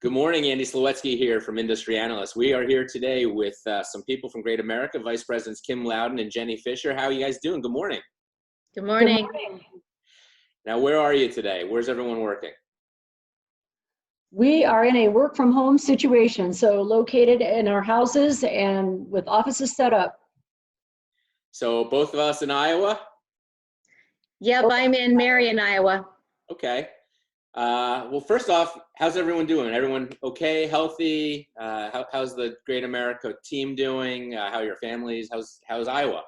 Good morning, Andy Slawetsky here from Industry Analysts. We are here today with some people from GreatAmerica, Vice Presidents Kim Louden and Jennie Fisher. How are you guys doing? Good morning. Good morning. Good morning. Now, where are you today? Where's everyone working? We are in a work from home situation, so located in our houses and with offices set up. So both of us in Iowa? Yep, I'm in Marion, Iowa. Okay. Well, first off, how's everyone doing? Everyone okay, healthy? How's the GreatAmerica team doing? How are your families? How's Iowa?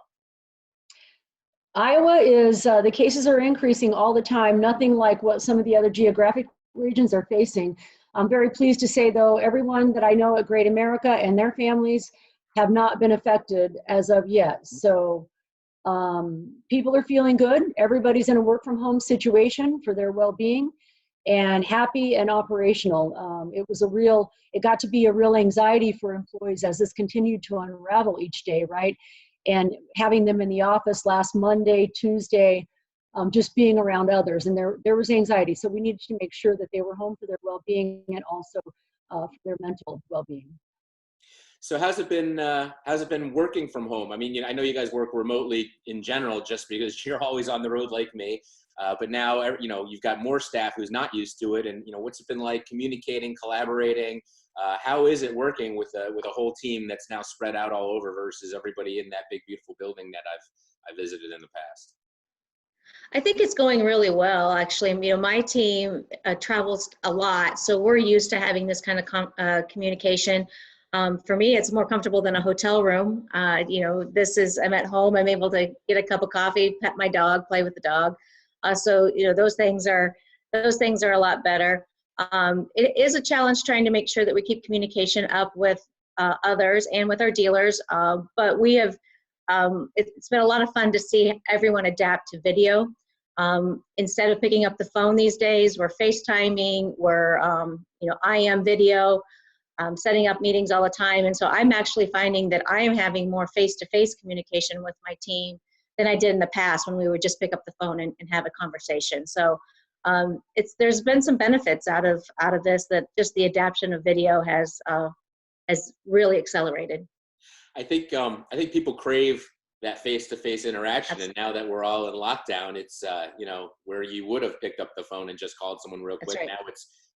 Iowa is, the cases are increasing all the time, nothing like what some of the other geographic regions are facing. I'm very pleased to say, though, everyone that I know at GreatAmerica and their families have not been affected as of yet. So people are feeling good. Everybody's in a work from home situation for their well-being and happy and operational. It got to be a real anxiety for employees as this continued to unravel each day, right? And having them in the office last Monday, Tuesday, just being around others, and there was anxiety. So we needed to make sure that they were home for their well-being and also for their mental well-being. So how's it been working from home? I mean, I know you guys work remotely in general, just because you're always on the road like me. But now, you've got more staff who's not used to it. And, what's it been like communicating, collaborating? How is it working with a whole team that's now spread out all over versus everybody in that big, beautiful building that I've visited in the past? I think it's going really well, actually. My team travels a lot, so we're used to having this kind of communication. For me, it's more comfortable than a hotel room. I'm at home. I'm able to get a cup of coffee, pet my dog, play with the dog. So those things are a lot better. It is a challenge trying to make sure that we keep communication up with others and with our dealers. But we have. It's been a lot of fun to see everyone adapt to video. Instead of picking up the phone these days, we're FaceTiming. We're IM video. Setting up meetings all the time. And so I'm actually finding that I am having more face-to-face communication with my team than I did in the past when we would just pick up the phone and have a conversation. So there's been some benefits out of this, that just the adoption of video has really accelerated. I think people crave that face-to-face interaction. And now that we're all in lockdown, it's, where you would have picked up the phone and just called someone real quick. Right. Now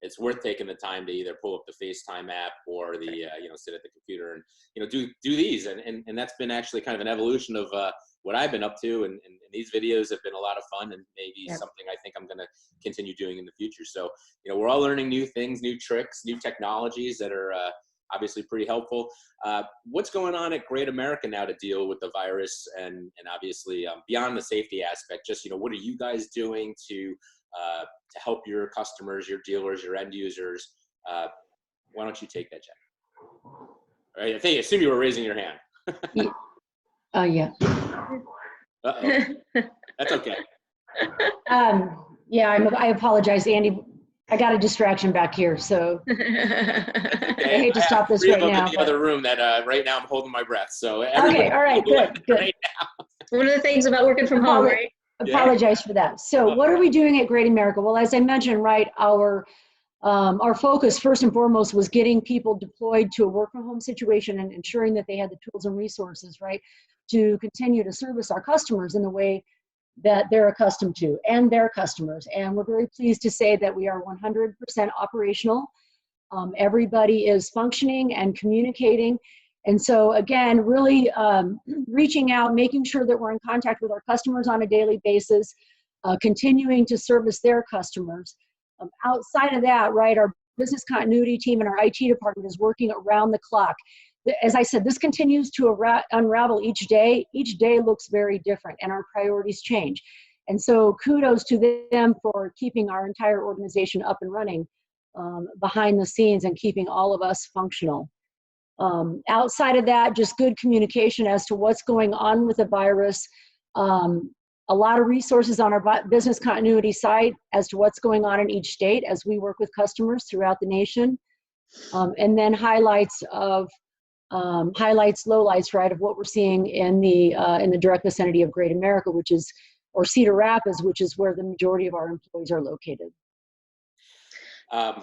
it's worth taking the time to either pull up the FaceTime app or the, sit at the computer and, do these. And that's been actually kind of an evolution of what I've been up to. And these videos have been a lot of fun and maybe something I think I'm going to continue doing in the future. So, we're all learning new things, new tricks, new technologies that are, obviously pretty helpful. What's going on at GreatAmerica now to deal with the virus and obviously beyond the safety aspect, just, what are you guys doing to help your customers, your dealers, your end users? Why don't you take that, Jen? All right, I assume you were raising your hand. Yeah. Uh-oh. That's okay. I apologize, Andy. I got a distraction back here, so Okay. I hate to stop this right now. In the other room that right now I'm holding my breath. So okay, all right, good. Right now. One of the things about working from home, right? Apologize for that. So what are we doing at GreatAmerica? Well, as I mentioned, right, our focus first and foremost was getting people deployed to a work from home situation and ensuring that they had the tools and resources, right, to continue to service our customers in the way that they're accustomed to and their customers. And we're very pleased to say that we are 100% operational. Everybody is functioning and communicating. And so again, really reaching out, making sure that we're in contact with our customers on a daily basis, continuing to service their customers. Outside of that, right, our business continuity team and our IT department is working around the clock. As I said, this continues to unravel each day. Each day looks very different and our priorities change. And so kudos to them for keeping our entire organization up and running behind the scenes and keeping all of us functional. Outside of that, just good communication as to what's going on with the virus. A lot of resources on our business continuity site as to what's going on in each state as we work with customers throughout the nation. And then highlights, lowlights, right, of what we're seeing in the direct vicinity of GreatAmerica, or Cedar Rapids, which is where the majority of our employees are located.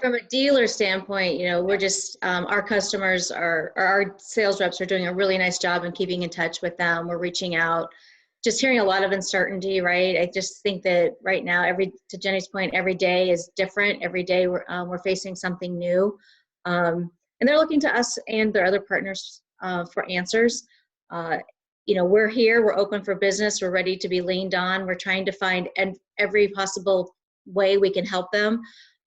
From a dealer standpoint, we're just, our customers our sales reps are doing a really nice job in keeping in touch with them. We're reaching out, just hearing a lot of uncertainty, right? I just think that right now, to Jenny's point, every day is different. Every day we're facing something new. And they're looking to us and their other partners for answers. We're here, we're open for business, we're ready to be leaned on. We're trying to find every possible way we can help them,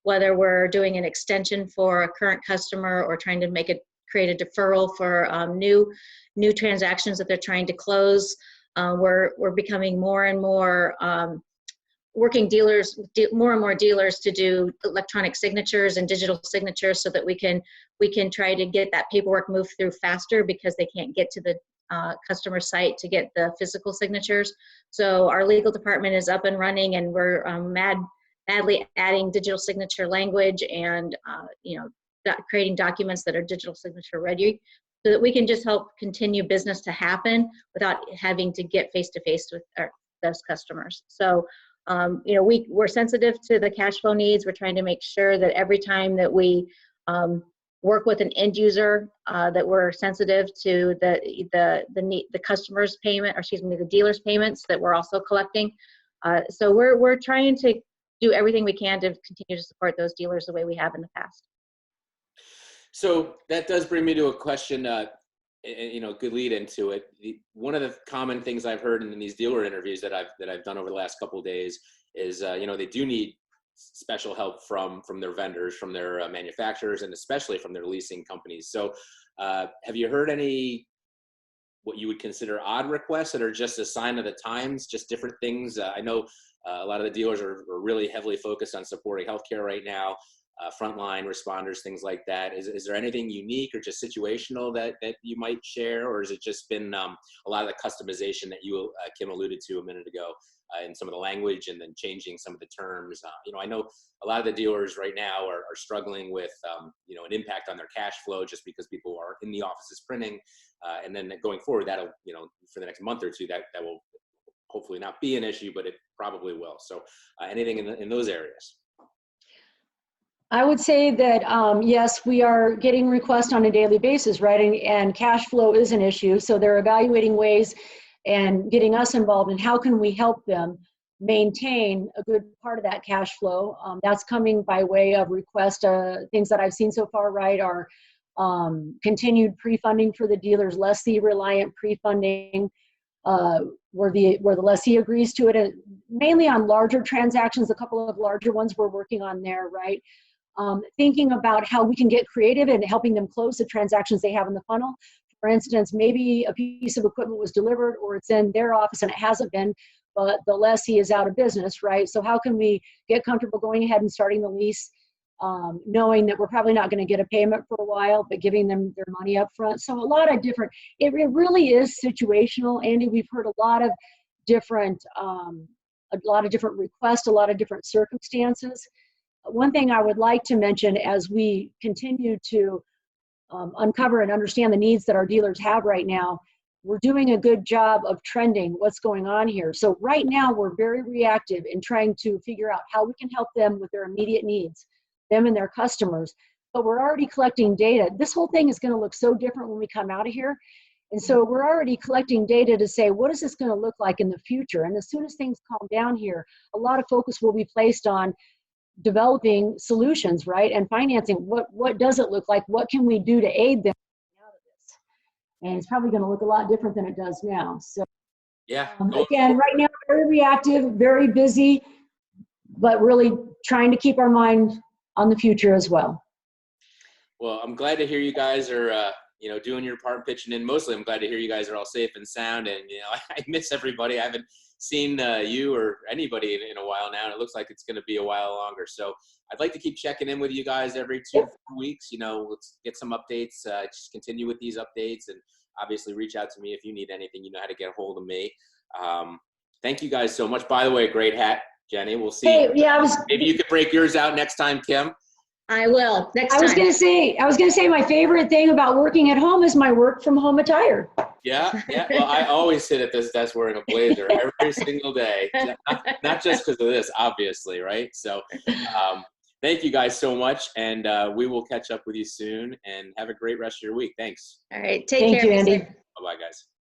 whether we're doing an extension for a current customer or trying to create a deferral for new transactions that they're trying to close. We're becoming more and more working more and more dealers to do electronic signatures and digital signatures so that we can try to get that paperwork moved through faster because they can't get to the customer site to get the physical signatures. So our legal department is up and running, and we're madly adding digital signature language and creating documents that are digital signature ready, so that we can just help continue business to happen without having to get face-to-face with those customers. So, we're sensitive to the cash flow needs. We're trying to make sure that every time that we work with an end user, that we're sensitive to the customer's payment, or excuse me, the dealer's payments that we're also collecting. So we're trying to do everything we can to continue to support those dealers the way we have in the past. So that does bring me to a question, good lead into it. One of the common things I've heard in these dealer interviews that I've done over the last couple of days is, they do need special help from their vendors, from their manufacturers, and especially from their leasing companies. So have you heard any what you would consider odd requests that are just a sign of the times, just different things? I know a lot of the dealers are really heavily focused on supporting healthcare right now, frontline responders, things like that. Is there anything unique or just situational that you might share, or has it just been a lot of the customization that you, Kim, alluded to a minute ago, in some of the language and then changing some of the terms? I know a lot of the dealers right now are struggling with an impact on their cash flow just because people are in the offices printing, and then going forward, that'll for the next month or two, that will hopefully not be an issue, but it probably will. So anything in those areas? I would say that, yes, we are getting requests on a daily basis, right? And cash flow is an issue. So they're evaluating ways and getting us involved in how can we help them maintain a good part of that cash flow. That's coming by way of request. Things that I've seen so far, right, are continued pre-funding for the dealers, lessee reliant pre-funding, where the lessee agrees to it, and mainly on larger transactions. A couple of larger ones we're working on there, right? Thinking about how we can get creative and helping them close the transactions they have in the funnel. For instance, maybe a piece of equipment was delivered or it's in their office and it hasn't been, but the lessee is out of business, right? So how can we get comfortable going ahead and starting the lease, knowing that we're probably not going to get a payment for a while, but giving them their money up front? So a lot of different, it really is situational, Andy. We've heard a lot of different requests, a lot of different circumstances. One thing I would like to mention as we continue to uncover and understand the needs that our dealers have right now, we're doing a good job of trending what's going on here. So right now we're very reactive in trying to figure out how we can help them with their immediate needs, them and their customers. But we're already collecting data. This whole thing is going to look so different when we come out of here. And so we're already collecting data to say, what is this going to look like in the future? And as soon as things calm down here, a lot of focus will be placed on developing solutions, right? And financing. What does it look like? What can we do to aid them out of this? And it's probably going to look a lot different than it does now. So yeah, again, right now, very reactive, very busy, but really trying to keep our mind on the future as well. Well, I'm glad to hear you guys are doing your part, pitching in. Mostly I'm glad to hear you guys are all safe and sound, and I miss everybody. I haven't seen you or anybody in a while now, and it looks like it's going to be a while longer. So I'd like to keep checking in with you guys every 2-4 weeks. Let's get some updates, just continue with these updates, and obviously reach out to me if you need anything. You know how to get a hold of me. Thank you guys so much. By the way, great hat, Jenny. We'll see. Hey, yeah, maybe you could break yours out next time, Kim. I will next time. I was gonna say my favorite thing about working at home is my work from home attire. Yeah. Well, I always sit at this desk wearing a blazer every single day, not just because of this, obviously, right? So thank you guys so much. And we will catch up with you soon, and have a great rest of your week. Thanks. All right. Take Thank care. you, Andy. Bye-bye, guys.